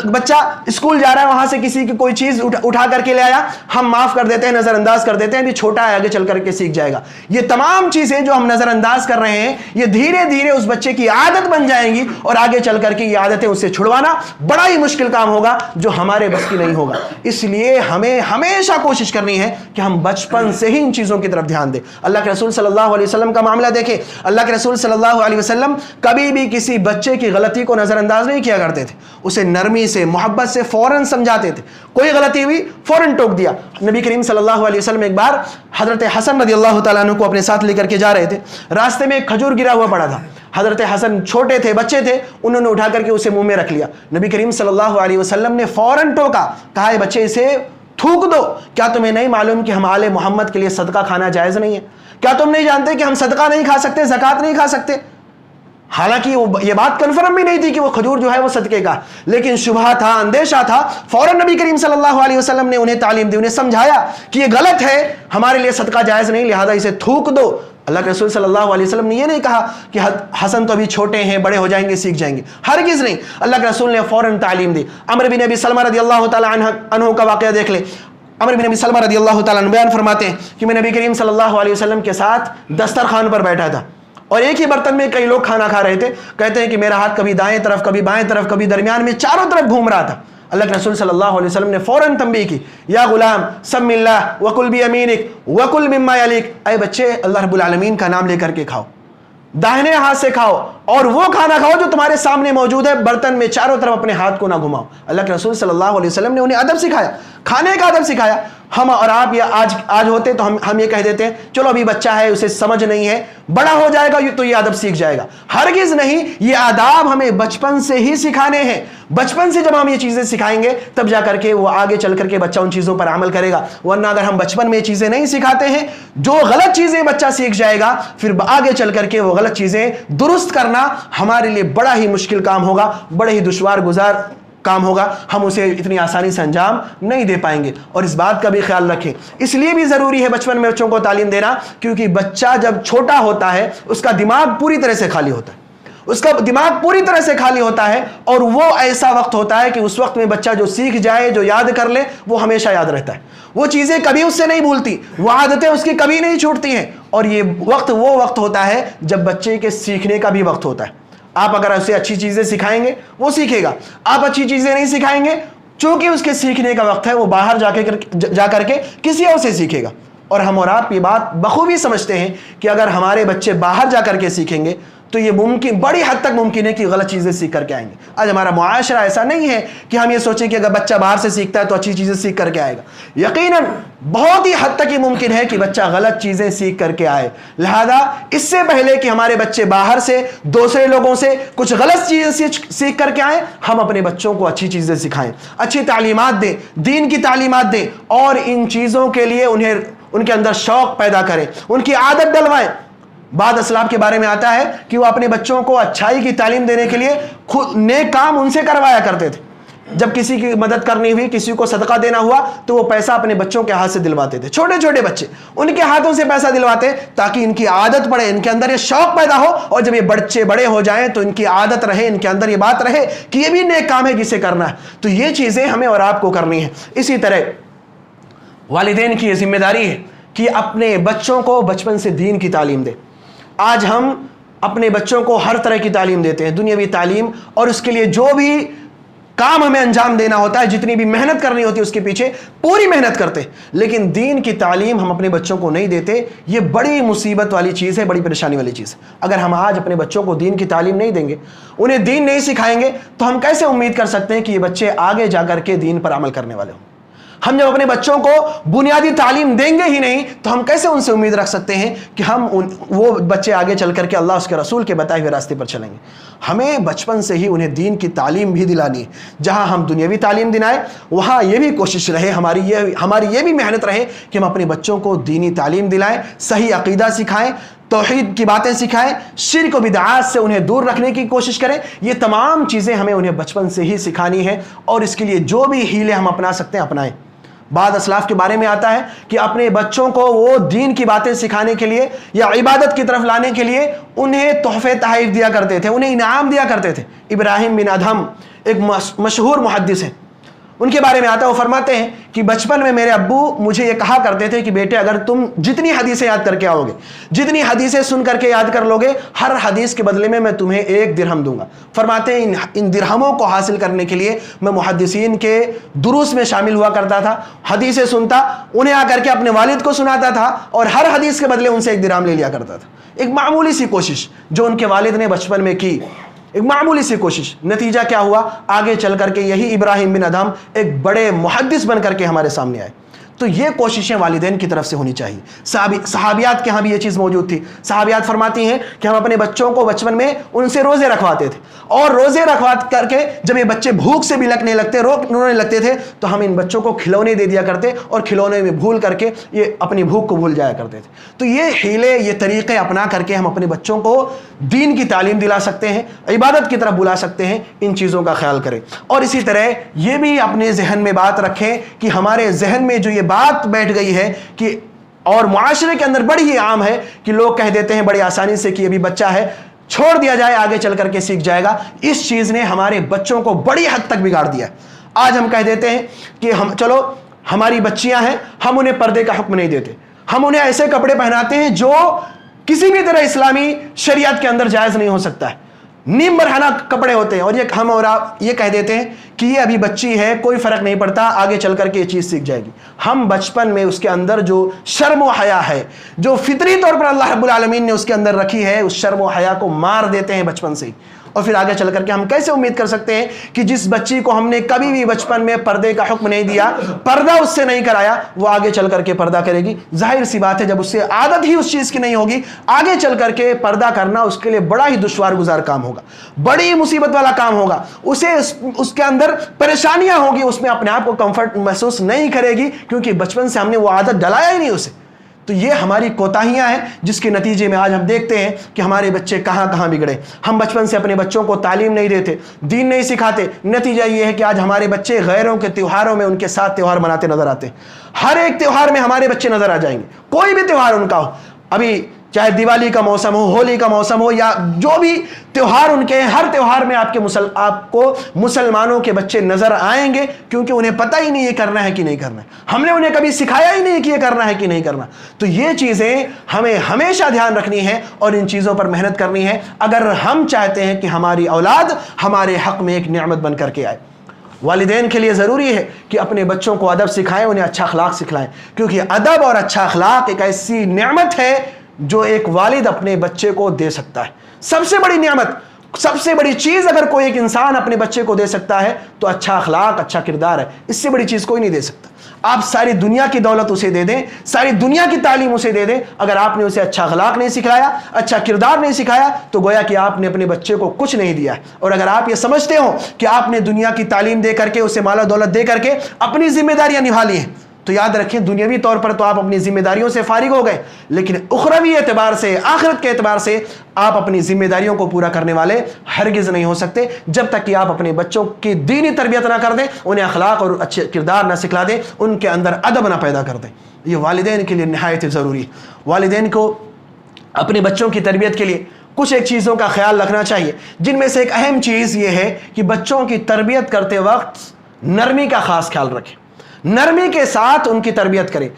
بچہ اسکول جا رہا ہے, وہاں سے کسی کی کوئی چیز اٹھا کر کے لے آیا, ہم معاف کر دیتے ہیں, نظر انداز کر دیتے ہیں, ابھی چھوٹا ہے, آگے چل کر کے سیکھ جائے گا. یہ تمام چیزیں جو ہم نظر انداز کر رہے ہیں یہ دھیرے دھیرے اس بچے کی عادت بن جائیں گی, اور آگے چل کر کے یہ عادتیں اس سے چھڑوانا بڑا ہی مشکل کام ہوگا جو ہمارے بس کی نہیں ہوگا. اس لیے ہمیں ہمیشہ کوشش کرنی ہے کہ ہم بچپن سے ہی ان چیزوں کی طرف دھیان دیں. اللہ کے رسول صلی اللہ علیہ وسلم کا معاملہ دیکھیں. اللہ کے رسول صلی اللہ علیہ وسلم کبھی بھی کسی بچے کی غلطی کو نظر انداز نہیں کیا کرتے تھے, اسے نرمی سے, محبت سے فوراً سمجھاتے تھے. کوئی غلطی ہوئی فوراً ٹوک دیا. نبی کریم صلی اللہ علیہ وسلم ایک بار حضرت حسن رضی اللہ تعالیٰ عنہ کو اپنے ساتھ لے کر کے جا رہے تھے. راستے میں ایک کھجور گرا ہوا پڑا تھا. حضرت حسن چھوٹے تھے, بچے تھے, انہوں نے اٹھا کر کے اسے منہ میں رکھ لیا. نبی کریم صلی اللہ علیہ وسلم نے فوراً ٹوکا, کہا اے بچے اسے تھوک دو, کیا تمہیں نہیں معلوم کہ ہم آل محمد کے لیے صدقہ کھانا جائز نہیں ہے؟ کیا تم نہیں جانتے کہ ہم صدقہ نہیں کھا سکتے, زکوٰۃ نہیں کھا سکتے؟ حالانکہ یہ بات کنفرم بھی نہیں تھی کہ وہ کھجور جو ہے وہ صدقے کا, لیکن شبہ تھا, اندیشہ تھا. فوراً نبی کریم صلی اللہ علیہ وسلم نے انہیں تعلیم دی, انہیں سمجھایا کہ یہ غلط ہے, ہمارے لیے صدقہ جائز نہیں, لہذا اسے تھوک دو. اللہ کے رسول صلی اللہ علیہ وسلم نے یہ نہیں کہا کہ حسن تو ابھی چھوٹے ہیں, بڑے ہو جائیں گے, سیکھ جائیں گے, ہرگز نہیں. اللہ کے رسول نے فوراً تعلیم دی. عمرو بن ابی سلمہ رضی اللہ تعالیٰ عنہ کا واقعہ دیکھ لیں. عمرو بن ابی سلمہ رضی اللہ تعالیٰ عنہ بیان فرماتے ہیں کہ میں نبی کریم صلی اللہ علیہ وسلم کے ساتھ دسترخوان پر بیٹھا تھا, اور ایک ہی برتن میں کئی لوگ کھانا کھا رہے تھے. کہتے ہیں کہ میرا ہاتھ کبھی دائیں طرف, کبھی بائیں طرف, کبھی درمیان میں, چاروں طرف گھوم رہا تھا. اللہ کے رسول صلی اللہ علیہ وسلم نے فوراً تنبیہ کی, یا غلام سم اللہ وکل بیمینک وکل مما یلیک, اے بچے اللہ رب العالمین کا نام لے کر کے کھاؤ, داہنے ہاتھ سے کھاؤ, اور وہ کھانا کھاؤ جو تمہارے سامنے موجود ہے, برتن میں چاروں طرف اپنے ہاتھ کو نہ گھماؤ. اللہ کے رسول صلی اللہ علیہ وسلم نے انہیں ادب سکھایا, کھانے کا ادب سکھایا. ہم اور آپ یہ آج ہوتے تو ہم یہ کہہ دیتے ہیں چلو ابھی بچہ ہے, اسے سمجھ نہیں ہے, بڑا ہو جائے گا تو یہ ادب سیکھ جائے گا. ہرگز نہیں, یہ آداب ہمیں بچپن سے ہی سکھانے ہیں. بچپن سے جب ہم یہ چیزیں سکھائیں گے تب جا کر کے وہ آگے چل کر کے بچہ ان چیزوں پر عمل کرے گا. ورنہ اگر ہم بچپن میں یہ چیزیں نہیں سکھاتے ہیں, جو غلط چیزیں بچہ سیکھ جائے گا, پھر آگے چل کر کے وہ غلط چیزیں درست کرنا ہمارے لیے بڑا ہی مشکل کام ہوگا, بڑے ہی دشوار گزار کام ہوگا. ہم اسے اتنی آسانی سے انجام نہیں دے پائیں گے. اور اس بات کا بھی خیال رکھیں, اس لیے بھی ضروری ہے بچپن میں بچوں کو تعلیم دینا, کیونکہ بچہ جب چھوٹا ہوتا ہے اس کا دماغ پوری طرح سے خالی ہوتا ہے, اس کا دماغ پوری طرح سے خالی ہوتا ہے, اور وہ ایسا وقت ہوتا ہے کہ اس وقت میں بچہ جو سیکھ جائے, جو یاد کر لے, وہ ہمیشہ یاد رہتا ہے. وہ چیزیں کبھی اس سے نہیں بھولتی, وہ عادتیں اس کی کبھی نہیں چھوٹتی ہیں. اور یہ وقت وہ وقت ہوتا ہے جب بچے کے سیکھنے کا بھی وقت ہوتا ہے. آپ اگر اسے اچھی چیزیں سکھائیں گے وہ سیکھے گا, آپ اچھی چیزیں نہیں سکھائیں گے, چونکہ اس کے سیکھنے کا وقت ہے, وہ باہر جا کر کے کسی اور سے سیکھے گا. اور ہم اور آپ یہ بات بخوبی سمجھتے ہیں کہ اگر ہمارے بچے باہر جا کر کے سیکھیں گے تو یہ ممکن, بڑی حد تک ممکن ہے کہ غلط چیزیں سیکھ کر کے آئیں گے. آج ہمارا معاشرہ ایسا نہیں ہے کہ ہم یہ سوچیں کہ اگر بچہ باہر سے سیکھتا ہے تو اچھی چیزیں سیکھ کر کے آئے گا. یقیناً بہت ہی حد تک یہ ممکن ہے کہ بچہ غلط چیزیں سیکھ کر کے آئے. لہذا اس سے پہلے کہ ہمارے بچے باہر سے, دوسرے لوگوں سے کچھ غلط چیزیں سیکھ کر کے آئیں, ہم اپنے بچوں کو اچھی چیزیں سکھائیں, اچھی تعلیمات دیں, دین کی تعلیمات دیں, اور ان چیزوں کے لیے ان کے اندر شوق پیدا کریں, ان کی عادت ڈلوائیں. بعض اسلاف کے بارے میں آتا ہے کہ وہ اپنے بچوں کو اچھائی کی تعلیم دینے کے لیے خود نیک کام ان سے کروایا کرتے تھے. جب کسی کی مدد کرنی ہوئی, کسی کو صدقہ دینا ہوا, تو وہ پیسہ اپنے بچوں کے ہاتھ سے دلواتے تھے. چھوٹے چھوٹے بچے, ان کے ہاتھوں سے پیسہ دلواتے تاکہ ان کی عادت پڑے, ان کے اندر یہ شوق پیدا ہو, اور جب یہ بچے بڑے ہو جائیں تو ان کی عادت رہے, ان کے اندر یہ بات رہے کہ یہ بھی نیک کام ہے جسے کرنا ہے. تو یہ چیزیں ہمیں اور آپ کو کرنی ہے. اسی طرح والدین کی یہ ذمہ داری ہے کہ اپنے بچوں کو بچپن سے دین کی تعلیم دے. آج ہم اپنے بچوں کو ہر طرح کی تعلیم دیتے ہیں, دنیاوی تعلیم, اور اس کے لیے جو بھی کام ہمیں انجام دینا ہوتا ہے, جتنی بھی محنت کرنی ہوتی ہے اس کے پیچھے پوری محنت کرتے ہیں, لیکن دین کی تعلیم ہم اپنے بچوں کو نہیں دیتے. یہ بڑی مصیبت والی چیز ہے, بڑی پریشانی والی چیز ہے. اگر ہم آج اپنے بچوں کو دین کی تعلیم نہیں دیں گے, انہیں دین نہیں سکھائیں گے, تو ہم کیسے امید کر سکتے ہیں کہ یہ بچے آگے جا کر کے دین پر عمل کرنے والے ہوں. ہم جب اپنے بچوں کو بنیادی تعلیم دیں گے ہی نہیں تو ہم کیسے ان سے امید رکھ سکتے ہیں کہ وہ بچے آگے چل کر کے اللہ اس کے رسول کے بتائے ہوئے راستے پر چلیں گے. ہمیں بچپن سے ہی انہیں دین کی تعلیم بھی دلانی ہے. جہاں ہم دنیاوی تعلیم دلائیں وہاں یہ بھی کوشش رہے, ہماری یہ بھی محنت رہے کہ ہم اپنے بچوں کو دینی تعلیم دلائیں, صحیح عقیدہ سکھائیں, توحید کی باتیں سکھائیں، شرک و بدعات سے انہیں دور رکھنے کی کوشش کریں۔ یہ تمام چیزیں ہمیں انہیں بچپن سے ہی سکھانی ہیں، اور اس کے لیے جو بھی ہیلے ہم اپنا سکتے ہیں اپنائیں۔ بعض اسلاف کے بارے میں آتا ہے کہ اپنے بچوں کو وہ دین کی باتیں سکھانے کے لیے یا عبادت کی طرف لانے کے لیے انہیں تحفے تحائف دیا کرتے تھے، انہیں انعام دیا کرتے تھے۔ ابراہیم بن ادہم ایک مشہور محدث ہیں، ان کے بارے میں آتا ہے، وہ فرماتے ہیں کہ بچپن میں میرے ابو مجھے یہ کہا کرتے تھے کہ بیٹے اگر تم جتنی حدیثیں یاد کر کے آؤ گے، جتنی حدیثیں سن کر کے یاد کر لو گے، ہر حدیث کے بدلے میں تمہیں 1 درہم دوں گا۔ فرماتے ہیں ان درہموں کو حاصل کرنے کے لیے میں محدثین کے دروس میں شامل ہوا کرتا تھا، حدیثیں سنتا، انہیں آ کر کے اپنے والد کو سناتا تھا، اور ہر حدیث کے بدلے ان سے 1 درہم لے لیا کرتا تھا۔ ایک معمولی سی کوشش جو ان کے والد نے بچپن میں کی، ایک معمولی سی کوشش، نتیجہ کیا ہوا؟ آگے چل کر کے یہی ابراہیم بن ادہم ایک بڑے محدث بن کر کے ہمارے سامنے آئے۔ تو یہ کوششیں والدین کی طرف سے ہونی چاہیے۔ صحابیات کے ہاں بھی یہ چیز موجود تھی۔ صحابیات فرماتی ہیں کہ ہم اپنے بچوں کو بچپن میں ان سے روزے رکھواتے تھے، اور روزے رکھوا کر کے جب یہ بچے بھوک سے بھی رونے لگتے تھے تو ہم ان بچوں کو کھلونے دے دیا کرتے، اور کھلونے میں بھول کر کے یہ اپنی بھوک کو بھول جایا کرتے تھے۔ تو یہ ہیلے، یہ طریقے اپنا کر کے ہم اپنے بچوں کو دین کی تعلیم دلا سکتے ہیں، عبادت کی طرف بلا سکتے ہیں۔ ان چیزوں کا خیال کریں، اور اسی طرح یہ بھی اپنے ذہن میں بات رکھیں کہ ہمارے ذہن میں جو یہ بات بیٹھ گئی ہے کہ، اور معاشرے کے اندر بڑی ہی عام ہے کہ لوگ کہہ دیتے ہیں بڑی آسانی سے کہ ابھی بچہ ہے، چھوڑ دیا جائے، آگے چل کر کے سیکھ جائے گا۔ اس چیز نے ہمارے بچوں کو بڑی حد تک بگاڑ دیا ہے۔ آج ہم کہہ دیتے ہیں کہ چلو ہماری بچیاں ہیں، ہم انہیں پردے کا حکم نہیں دیتے، ہم انہیں ایسے کپڑے پہناتے ہیں جو کسی بھی طرح اسلامی شریعت کے اندر جائز نہیں ہو سکتا ہے، نیم برہنہ کپڑے ہوتے ہیں، اور یہ ہم اور آپ یہ کہہ دیتے ہیں کہ یہ ابھی بچی ہے، کوئی فرق نہیں پڑتا، آگے چل کر کے یہ چیز سیکھ جائے گی۔ ہم بچپن میں اس کے اندر جو شرم و حیا ہے، جو فطری طور پر اللہ رب العالمین نے اس کے اندر رکھی ہے، اس شرم و حیا کو مار دیتے ہیں بچپن سے ہی۔ اور پھر آگے چل کر کے ہم کیسے امید کر سکتے ہیں کہ جس بچی کو ہم نے کبھی بھی بچپن میں پردے کا حکم نہیں دیا، پردہ اس سے نہیں کرایا، وہ آگے چل کر کے پردہ کرے گی؟ ظاہر سی بات ہے، جب اس سے عادت ہی اس چیز کی نہیں ہوگی، آگے چل کر کے پردہ کرنا اس کے لیے بڑا ہی دشوار گزار کام ہوگا، بڑی مصیبت والا کام ہوگا، اسے اس کے اندر پریشانیاں ہوگی، اس میں اپنے آپ کو کمفرٹ محسوس نہیں کرے گی، کیونکہ بچپن سے ہم نے وہ عادت ڈلایا ہی نہیں اسے۔ تو یہ ہماری کوتاہیاں ہیں، جس کے نتیجے میں آج ہم دیکھتے ہیں کہ ہمارے بچے کہاں کہاں بگڑے۔ ہم بچپن سے اپنے بچوں کو تعلیم نہیں دیتے، دین نہیں سکھاتے، نتیجہ یہ ہے کہ آج ہمارے بچے غیروں کے تہواروں میں ان کے ساتھ تہوار مناتے نظر آتے ہیں۔ ہر ایک تہوار میں ہمارے بچے نظر آ جائیں گے، کوئی بھی تہوار ان کا ہو، ابھی چاہے دیوالی کا موسم ہو، ہولی کا موسم ہو، یا جو بھی تہوار ان کے ہیں، ہر تہوار میں آپ کو مسلمانوں کے بچے نظر آئیں گے، کیونکہ انہیں پتہ ہی نہیں یہ کرنا ہے کہ نہیں کرنا ہے، ہم نے انہیں کبھی سکھایا ہی نہیں کہ یہ کرنا ہے کہ نہیں کرنا۔ تو یہ چیزیں ہمیں ہمیشہ دھیان رکھنی ہے اور ان چیزوں پر محنت کرنی ہے، اگر ہم چاہتے ہیں کہ ہماری اولاد ہمارے حق میں ایک نعمت بن کر کے آئے۔ والدین کے لیے ضروری ہے کہ اپنے بچوں کو ادب سکھائیں، انہیں اچھا اخلاق سکھلائیں، کیونکہ ادب اور اچھا اخلاق ایک ایسی نعمت ہے جو ایک والد اپنے بچے کو دے سکتا ہے۔ سب سے بڑی نعمت، سب سے بڑی چیز اگر کوئی ایک انسان اپنے بچے کو دے سکتا ہے تو اچھا اخلاق، اچھا کردار ہے۔ اس سے بڑی چیز کوئی نہیں دے سکتا۔ آپ ساری دنیا کی دولت اسے دے دیں، ساری دنیا کی تعلیم اسے دے دیں، اگر آپ نے اسے اچھا اخلاق نہیں سکھلایا، اچھا کردار نہیں سکھایا، تو گویا کہ آپ نے اپنے بچے کو کچھ نہیں دیا ہے۔ اور اگر آپ یہ سمجھتے ہو کہ آپ نے دنیا کی تعلیم دے کر کے، اسے مال و دولت دے کر کے اپنی ذمہ داریاں نبھا لی ہیں، تو یاد رکھیں دنیاوی طور پر تو آپ اپنی ذمہ داریوں سے فارغ ہو گئے، لیکن اخروی اعتبار سے، آخرت کے اعتبار سے آپ اپنی ذمہ داریوں کو پورا کرنے والے ہرگز نہیں ہو سکتے جب تک کہ آپ اپنے بچوں کی دینی تربیت نہ کر دیں، انہیں اخلاق اور اچھے کردار نہ سکھلا دیں، ان کے اندر ادب نہ پیدا کر دیں۔ یہ والدین کے لیے نہایت ضروری ہے۔ والدین کو اپنے بچوں کی تربیت کے لیے کچھ ایک چیزوں کا خیال رکھنا چاہیے، جن میں سے ایک اہم چیز یہ ہے کہ بچوں کی تربیت کرتے وقت نرمی کا خاص خیال رکھیں، نرمی کے ساتھ ان کی تربیت کریں۔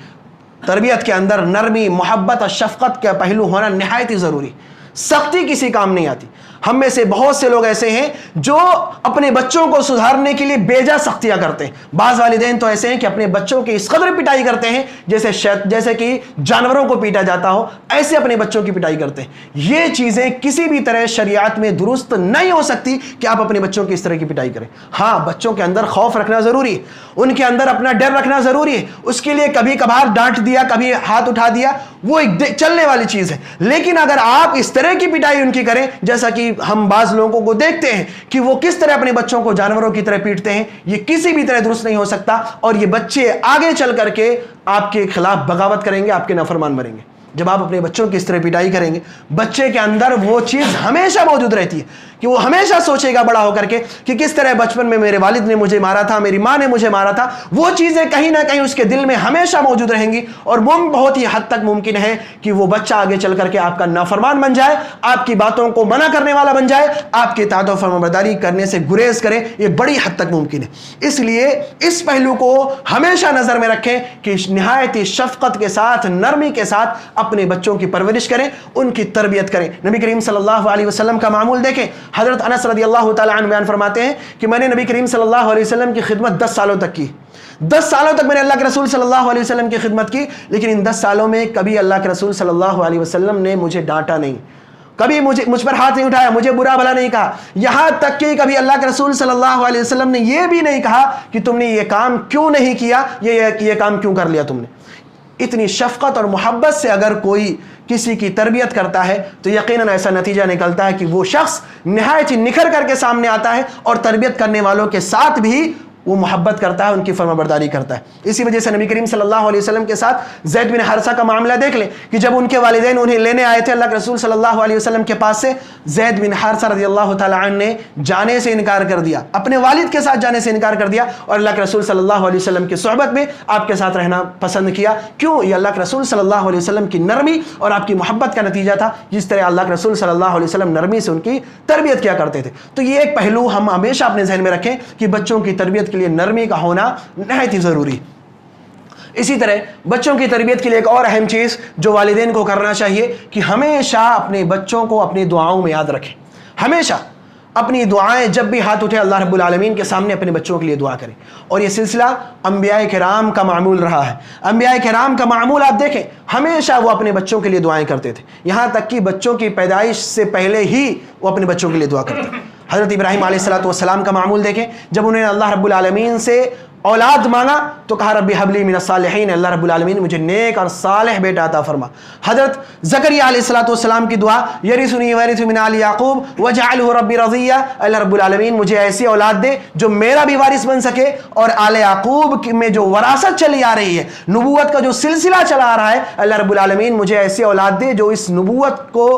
تربیت کے اندر نرمی، محبت اور شفقت کا پہلو ہونا نہایت ہی ضروری۔ سختی کسی کام نہیں آتی۔ ہم میں سے بہت سے لوگ ایسے ہیں جو اپنے بچوں کو سدھارنے کے لیے بیجا سختیاں کرتے ہیں۔ بعض والدین تو ایسے ہیں کہ اپنے بچوں کی اس قدر پٹائی کرتے ہیں جیسے کہ جانوروں کو پیٹا جاتا ہو، ایسے اپنے بچوں کی پٹائی کرتے ہیں۔ یہ چیزیں کسی بھی طرح شریعت میں درست نہیں ہو سکتی کہ آپ اپنے بچوں کی اس طرح کی پٹائی کریں۔ ہاں، بچوں کے اندر خوف رکھنا ضروری ہے، ان کے اندر اپنا ڈر رکھنا ضروری ہے، اس کے لیے کبھی کبھار ڈانٹ دیا، کبھی ہاتھ اٹھا دیا، وہ ایک چلنے والی چیز ہے۔ لیکن اگر آپ اس طرح کی پٹائی ان کی کریں، جیسا کہ ہم بعض لوگوں کو دیکھتے ہیں کہ وہ کس طرح اپنے بچوں کو جانوروں کی طرح پیٹتے ہیں، یہ کسی بھی طرح درست نہیں ہو سکتا، اور یہ بچے آگے چل کر کے آپ کے خلاف بغاوت کریں گے، آپ کے نافرمان بنیں گے۔ جب آپ اپنے بچوں کی اس طرح پٹائی کریں گے، بچے کے اندر وہ چیز ہمیشہ موجود رہتی ہے کہ وہ ہمیشہ سوچے گا بڑا ہو کر کے کہ کس طرح بچپن میں میرے والد نے مجھے مارا تھا، میری ماں نے مجھے مارا تھا. وہ چیزیں کہیں نہ کہیں اس کے دل میں ہمیشہ موجود رہیں گی، اور بہت ہی حد تک ممکن ہے کہ وہ بچہ آگے چل کر کے آپ کا نافرمان بن جائے، آپ کی باتوں کو منع کرنے والا بن جائے، آپ کے اطاعت و فرمانبرداری کرنے سے گریز کرے. یہ بڑی حد تک ممکن ہے. اس لیے اس پہلو کو ہمیشہ نظر میں رکھیں کہ نہایت شفقت کے ساتھ، نرمی کے ساتھ اپنے بچوں کی پرورش کریں، ان کی تربیت کریں. نبی کریم صلی اللہ علیہ وسلم کا معمول دیکھیں. حضرت انس رضی اللہ تعالی عنہ بیان فرماتے ہیں کہ میں نے نبی کریم صلی اللہ علیہ وسلم کی خدمت 10 سالوں تک کی. 10 سالوں تک میں نے اللہ کے رسول صلی اللہ علیہ وسلم کی خدمت کی، لیکن ان 10 سالوں میں کبھی اللہ کے رسول صلی اللہ علیہ وسلم نے مجھے ڈانٹا نہیں، کبھی مجھ پر ہاتھ نہیں اٹھایا، مجھے برا بھلا نہیں کہا. یہاں تک کہ کبھی اللہ کے رسول صلی اللہ علیہ وسلم نے یہ بھی نہیں کہا کہ تم نے یہ کام کیوں نہیں کیا، یہ کام کیوں کر لیا تم نے. اتنی شفقت اور محبت سے اگر کوئی کسی کی تربیت کرتا ہے تو یقیناً ایسا نتیجہ نکلتا ہے کہ وہ شخص نہایت ہی نکھر کر کے سامنے آتا ہے، اور تربیت کرنے والوں کے ساتھ بھی وہ محبت کرتا ہے، ان کی فرمانبرداری کرتا ہے. اسی وجہ سے نبی کریم صلی اللہ علیہ وسلم کے ساتھ زید بن حارثہ کا معاملہ دیکھ لیں کہ جب ان کے والدین انہیں لینے آئے تھے اللہ کے رسول صلی اللہ علیہ وسلم کے پاس سے، زید بن حارثہ رضی اللہ تعالی عنہ نے جانے سے انکار کر دیا، اپنے والد کے ساتھ جانے سے انکار کر دیا، اور اللہ کے رسول صلی اللہ علیہ وسلم کی صحبت میں آپ کے ساتھ رہنا پسند کیا. کیوں؟ یہ اللہ کے رسول صلی اللہ علیہ وسلم کی نرمی اور آپ کی محبت کا نتیجہ تھا، جس طرح اللہ کے رسول صلی اللہ علیہ وسلم نرمی سے ان کی تربیت کیا کرتے تھے. تو یہ ایک پہلو ہم ہمیشہ اپنے ذہن میں رکھیں کہ بچوں کی تربیت کے لیے نرمی کا ہونا نہایت ہی ضروری. اسی طرح بچوں کی تربیت کے لیے ایک اور اہم چیز جو والدین کو کرنا چاہیے کہ ہمیشہ اپنے بچوں کو اپنی دعاؤں میں یاد رکھیں. ہمیشہ اپنی دعائیں جب بھی ہاتھ اٹھے اللہ رب العالمین کے سامنے اپنے بچوں کے لیے دعا کریں. اور یہ سلسلہ انبیاء کرام کا معمول رہا ہے. انبیاء کرام کا معمول آپ دیکھیں، ہمیشہ وہ اپنے بچوں کے لیے دعائیں کرتے تھے، یہاں تک کہ بچوں کی پیدائش سے پہلے ہی وہ اپنے بچوں کے لیے دعا کرتے تھے. حضرت ابراہیم علیہ السلام کا معمول دیکھیں، جب انہوں نے اللہ رب العالمین سے اولاد مانگا تو کہا رب حب لی من الصالحین، اللہ رب العالمین مجھے نیک اور صالح بیٹا عطا فرما. حضرت زکریا علیہ السلام کی دعا یرثنی ویرث من آل یعقوب وجعلہ ربی رضیہ، اللہ رب العالمین مجھے ایسی اولاد دے جو میرا بھی وارث بن سکے، اور آل یعقوب میں جو وراثت چلی آ رہی ہے، نبوت کا جو سلسلہ چلا آ رہا ہے، اللہ رب العالمین مجھے ایسی اولاد دے جو اس نبوت کو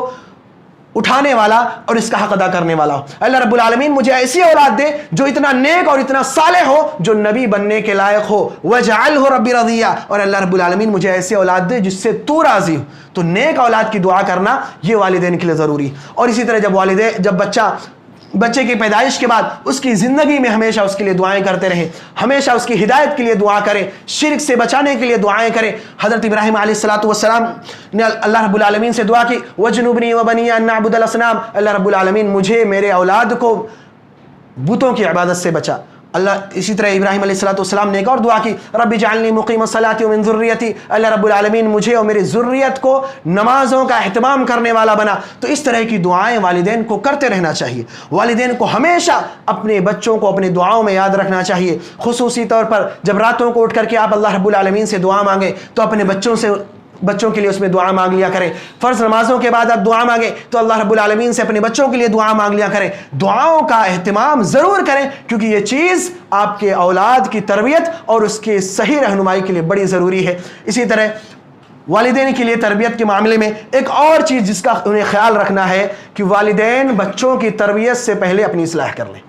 اٹھانے والا اور اس کا حق ادا کرنے والا ہو. اللہ رب العالمین مجھے ایسی اولاد دے جو اتنا نیک اور اتنا صالح ہو، جو نبی بننے کے لائق ہو. وجعلہ ربی رضیہ، اور اللہ رب العالمین مجھے ایسی اولاد دے جس سے تو راضی ہو. تو نیک اولاد کی دعا کرنا یہ والدین کے لیے ضروری ہے. اور اسی طرح جب بچے کی پیدائش کے بعد اس کی زندگی میں ہمیشہ اس کے لیے دعائیں کرتے رہیں، ہمیشہ اس کی ہدایت کے لیے دعا کریں، شرک سے بچانے کے لیے دعائیں کریں. حضرت ابراہیم علیہ السلام نے اللہ رب العالمین سے دعا کی وجنبنی وبنی ان نعبد الاصنام، اللہ رب العالمین مجھے میرے اولاد کو بتوں کی عبادت سے بچا. اسی طرح ابراہیم علیہ السلام نے ایک اور دعا کی رب اجعلنی مقیم الصلاۃ ومن ذریتی، اللہ رب العالمین مجھے اور میری ذریت کو نمازوں کا اہتمام کرنے والا بنا. تو اس طرح کی دعائیں والدین کو کرتے رہنا چاہیے. والدین کو ہمیشہ اپنے بچوں کو اپنی دعاؤں میں یاد رکھنا چاہیے. خصوصی طور پر جب راتوں کو اٹھ کر کے آپ اللہ رب العالمین سے دعا مانگیں تو اپنے بچوں کے لیے اس میں دعا مانگ لیا کریں. فرض نمازوں کے بعد آپ دعا مانگیں تو اللہ رب العالمین سے اپنے بچوں کے لیے دعا مانگ لیا کریں. دعاؤں کا اہتمام ضرور کریں، کیونکہ یہ چیز آپ کے اولاد کی تربیت اور اس کے صحیح رہنمائی کے لیے بڑی ضروری ہے. اسی طرح والدین کے لیے تربیت کے معاملے میں ایک اور چیز جس کا انہیں خیال رکھنا ہے کہ والدین بچوں کی تربیت سے پہلے اپنی اصلاح کر لیں.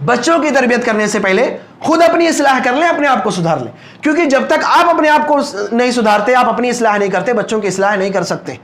بچوں کی تربیت کرنے سے پہلے خود اپنی اصلاح کر لیں، اپنے آپ کو سدھار لیں. کیونکہ جب تک آپ اپنے آپ کو نہیں سدھارتے، آپ اپنی اصلاح نہیں کرتے، بچوں کی اصلاح نہیں کر سکتے.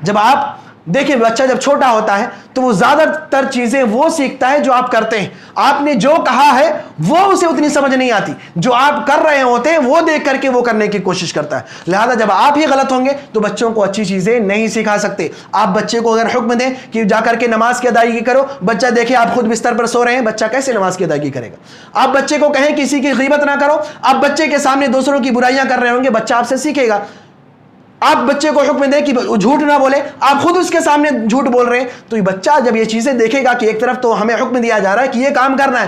جب آپ دیکھیں بچہ جب چھوٹا ہوتا ہے تو وہ زیادہ تر چیزیں وہ سیکھتا ہے جو آپ کرتے ہیں. آپ نے جو کہا ہے وہ اسے اتنی سمجھ نہیں آتی، جو آپ کر رہے ہوتے ہیں وہ دیکھ کر کے وہ کرنے کی کوشش کرتا ہے. لہذا جب آپ ہی غلط ہوں گے تو بچوں کو اچھی چیزیں نہیں سکھا سکتے. آپ بچے کو اگر حکم دیں کہ جا کر کے نماز کی ادائیگی کرو، بچہ دیکھے آپ خود بستر پر سو رہے ہیں، بچہ کیسے نماز کی ادائیگی کرے گا؟ آپ بچے کو کہیں کسی کی غیبت نہ کرو، آپ بچے کے سامنے دوسروں کی برائیاں کر رہے ہوں گے، بچہ آپ سے سیکھے گا. آپ بچے کو حکم دیں کہ جھوٹ نہ بولے، آپ خود اس کے سامنے جھوٹ بول رہے ہیں، تو یہ بچہ جب یہ چیزیں دیکھے گا کہ ایک طرف تو ہمیں حکم دیا جا رہا ہے کہ یہ کام کرنا ہے،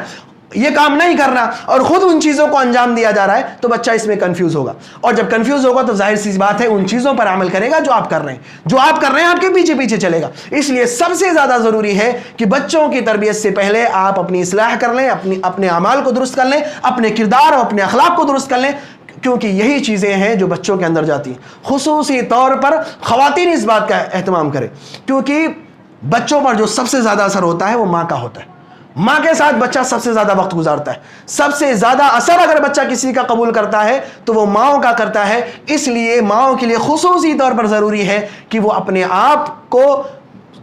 یہ کام نہیں کرنا، اور خود ان چیزوں کو انجام دیا جا رہا ہے، تو بچہ اس میں کنفیوز ہوگا. اور جب کنفیوز ہوگا تو ظاہر سی بات ہے ان چیزوں پر عمل کرے گا جو آپ کر رہے ہیں. جو آپ کر رہے ہیں آپ کے پیچھے پیچھے چلے گا. اس لیے سب سے زیادہ ضروری ہے کہ بچوں کی تربیت سے پہلے آپ اپنی اصلاح کر لیں، اپنے اعمال کو درست کر لیں، اپنے کردار اور اپنے اخلاق کو درست کر لیں. کیونکہ یہی چیزیں ہیں جو بچوں کے اندر جاتی ہیں. خصوصی طور پر خواتین اس بات کا اہتمام کریں، کیونکہ بچوں پر جو سب سے زیادہ اثر ہوتا ہے وہ ماں کا ہوتا ہے. ماں کے ساتھ بچہ سب سے زیادہ وقت گزارتا ہے. سب سے زیادہ اثر اگر بچہ کسی کا قبول کرتا ہے تو وہ ماؤں کا کرتا ہے. اس لیے ماؤں کے لیے خصوصی طور پر ضروری ہے کہ وہ اپنے آپ کو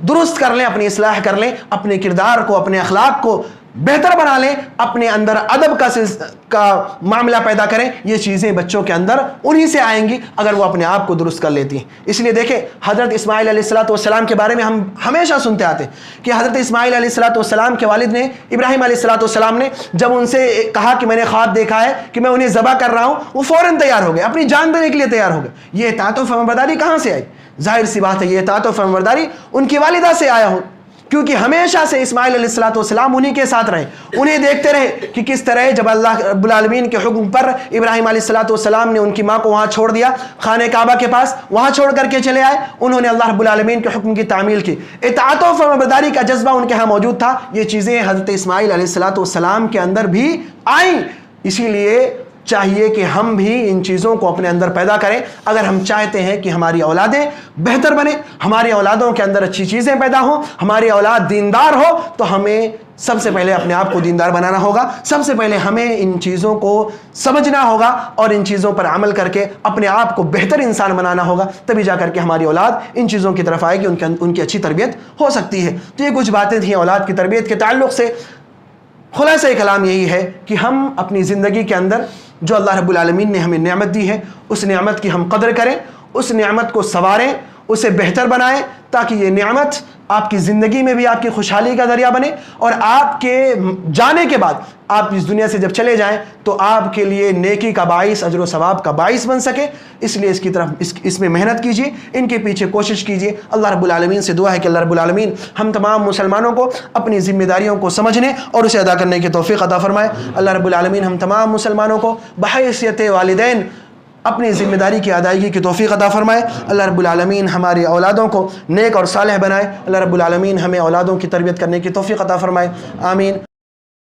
درست کر لیں، اپنی اصلاح کر لیں، اپنے کردار کو، اپنے اخلاق کو بہتر بنا لیں، اپنے اندر ادب کا معاملہ پیدا کریں. یہ چیزیں بچوں کے اندر انہی سے آئیں گی اگر وہ اپنے آپ کو درست کر لیتی ہیں. اس لیے دیکھیں حضرت اسماعیل علیہ السلام کے بارے میں ہم ہمیشہ سنتے آتے ہیں کہ حضرت اسماعیل علیہ السلام کے والد نے، ابراہیم علیہ السلام نے جب ان سے کہا کہ میں نے خواب دیکھا ہے کہ میں انہیں ذبح کر رہا ہوں، وہ فوراً تیار ہو گئے، اپنی جان دینے کے لیے تیار ہو گئے. یہ اطاعت و فرمانبرداری کہاں سے آئی؟ ظاہر سی بات ہے یہ اطاعت و فرمانبرداری ان کی والدہ سے آیا ہو، کیونکہ ہمیشہ سے اسماعیل علیہ السلام انہی کے ساتھ رہے، انہیں دیکھتے رہے کہ کس طرح جب اللہ رب العالمین کے حکم پر ابراہیم علیہ السلام نے ان کی ماں کو وہاں چھوڑ دیا، خانہ کعبہ کے پاس، وہاں چھوڑ کر کے چلے آئے، انہوں نے اللہ رب العالمین کے حکم کی تعمیل کی. اطاعت و فرمانبرداری کا جذبہ ان کے ہاں موجود تھا. یہ چیزیں حضرت اسماعیل علیہ السلام کے اندر بھی آئیں. اسی لیے چاہیے کہ ہم بھی ان چیزوں کو اپنے اندر پیدا کریں. اگر ہم چاہتے ہیں کہ ہماری اولادیں بہتر بنیں، ہماری اولادوں کے اندر اچھی چیزیں پیدا ہوں، ہماری اولاد دیندار ہو، تو ہمیں سب سے پہلے اپنے آپ کو دیندار بنانا ہوگا. سب سے پہلے ہمیں ان چیزوں کو سمجھنا ہوگا اور ان چیزوں پر عمل کر کے اپنے آپ کو بہتر انسان بنانا ہوگا. تبھی جا کر کے ہماری اولاد ان چیزوں کی طرف آئے گی، ان کی اچھی تربیت ہو سکتی ہے. تو یہ کچھ باتیں تھیں اولاد کی تربیت کے تعلق سے. خلاصہ کلام یہی ہے کہ ہم اپنی زندگی کے اندر جو اللہ رب العالمین نے ہمیں نعمت دی ہے، اس نعمت کی ہم قدر کریں، اس نعمت کو سنواریں، اسے بہتر بنائیں، تاکہ یہ نعمت آپ کی زندگی میں بھی آپ کی خوشحالی کا ذریعہ بنے، اور آپ کے جانے کے بعد آپ اس دنیا سے جب چلے جائیں تو آپ کے لیے نیکی کا باعث، اجر و ثواب کا باعث بن سکے. اس لیے اس میں محنت کیجیے، ان کے پیچھے کوشش کیجیے. اللہ رب العالمین سے دعا ہے کہ اللہ رب العالمین ہم تمام مسلمانوں کو اپنی ذمہ داریوں کو سمجھنے اور اسے ادا کرنے کی توفیق عطا فرمائے. اللہ رب العالمین ہم تمام مسلمانوں کو بحیثیت والدین اپنی ذمہ داری کی ادائیگی کی توفیق عطا فرمائے. اللہ رب العالمین ہماری اولادوں کو نیک اور صالح بنائے. اللہ رب العالمین ہمیں اولادوں کی تربیت کرنے کی توفیق عطا فرمائے. آمین.